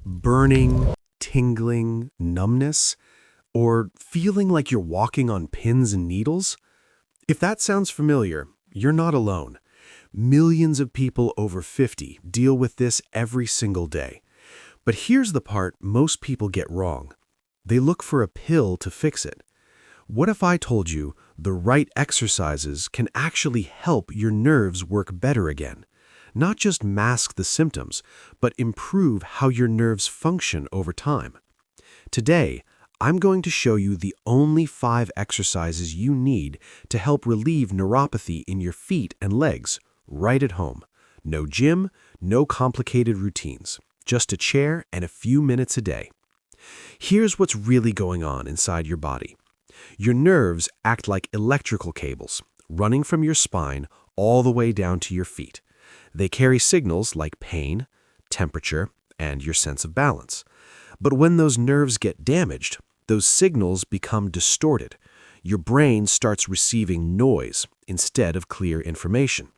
Burning, tingling, numbness, or feeling like you're walking on pins and needles? If that sounds familiar, you're not alone. Millions of people over 50 deal with this every single day. But here's the part most people get wrong. They look for a pill to fix it. What if I told you the right exercises can actually help your nerves work better again? Not just mask the symptoms, but improve how your nerves function over time. Today, I'm going to show you the only 5 exercises you need to help relieve neuropathy in your feet and legs, right at home. No gym, no complicated routines, just a chair and a few minutes a day. Here's what's really going on inside your body. Your nerves act like electrical cables, running from your spine all the way down to your feet. They carry signals like pain, temperature, and your sense of balance. But when those nerves get damaged, those signals become distorted. Your brain starts receiving noise instead of clear information.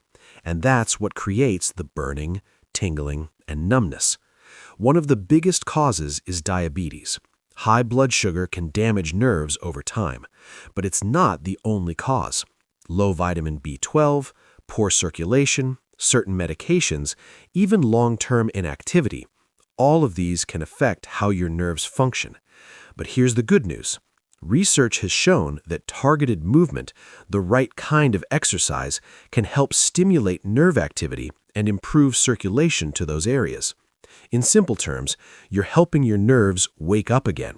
And that's what creates the burning, tingling, and numbness. One of the biggest causes is diabetes. High blood sugar can damage nerves over time, but it's not the only cause. Low vitamin B12, poor circulation, certain medications, even long-term inactivity, all of these can affect how your nerves function. But here's the good news. Research has shown that targeted movement, the right kind of exercise, can help stimulate nerve activity and improve circulation to those areas. In simple terms, you're helping your nerves wake up again.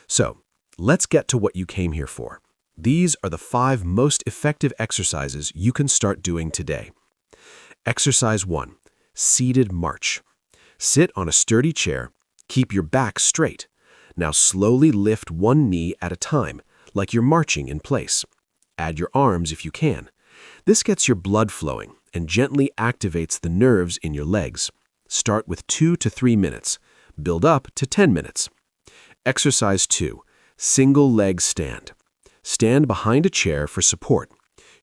So, let's get to what you came here for. These are the 5 most effective exercises you can start doing today. Exercise 1. Seated march. Sit on a sturdy chair. Keep your back straight. Now slowly lift one knee at a time, like you're marching in place. Add your arms if you can. This gets your blood flowing and gently activates the nerves in your legs. Start with 2 to 3 minutes. Build up to 10 minutes. Exercise 2. Single leg stand. Stand behind a chair for support.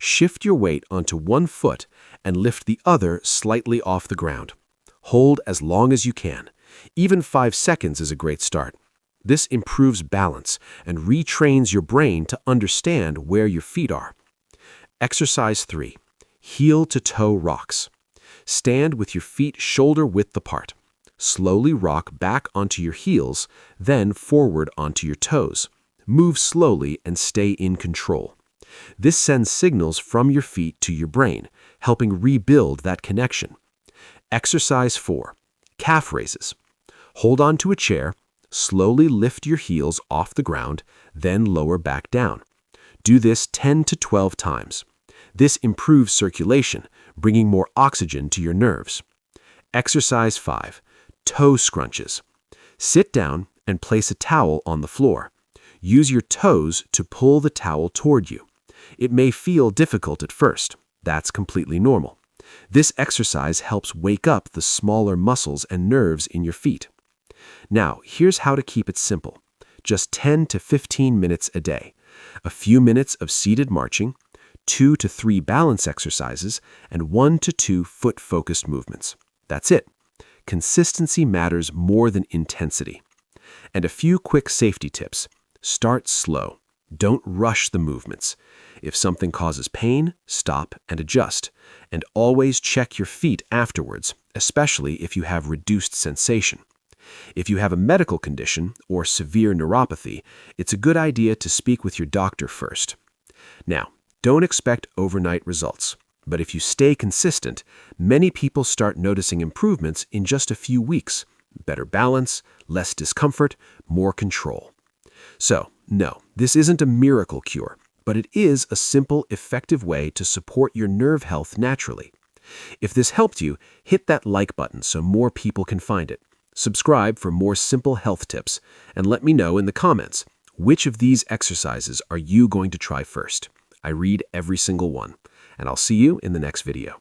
Shift your weight onto one foot and lift the other slightly off the ground. Hold as long as you can. Even 5 seconds is a great start. This improves balance and retrains your brain to understand where your feet are. Exercise 3. Heel-to-toe rocks. Stand with your feet shoulder-width apart. Slowly rock back onto your heels, then forward onto your toes. Move slowly and stay in control. This sends signals from your feet to your brain, helping rebuild that connection. Exercise 4. Calf raises. Hold on to a chair, slowly lift your heels off the ground, then lower back down. Do this 10 to 12 times. This improves circulation, bringing more oxygen to your nerves. Exercise 5. Toe scrunches. Sit down and place a towel on the floor. Use your toes to pull the towel toward you. It may feel difficult at first. That's completely normal. This exercise helps wake up the smaller muscles and nerves in your feet. Now, here's how to keep it simple. Just 10 to 15 minutes a day. A few minutes of seated marching, 2 to 3 balance exercises, and 1 to 2 foot-focused movements. That's it. Consistency matters more than intensity. And a few quick safety tips. Start slow. Don't rush the movements. If something causes pain, stop and adjust. And always check your feet afterwards, especially if you have reduced sensation. If you have a medical condition or severe neuropathy, it's a good idea to speak with your doctor first. Now, don't expect overnight results, but if you stay consistent, many people start noticing improvements in just a few weeks. Better balance, less discomfort, more control. So, no, this isn't a miracle cure, but it is a simple, effective way to support your nerve health naturally. If this helped you, hit that like button so more people can find it. Subscribe for more simple health tips, and let me know in the comments, which of these exercises are you going to try first? I read every single one, and I'll see you in the next video.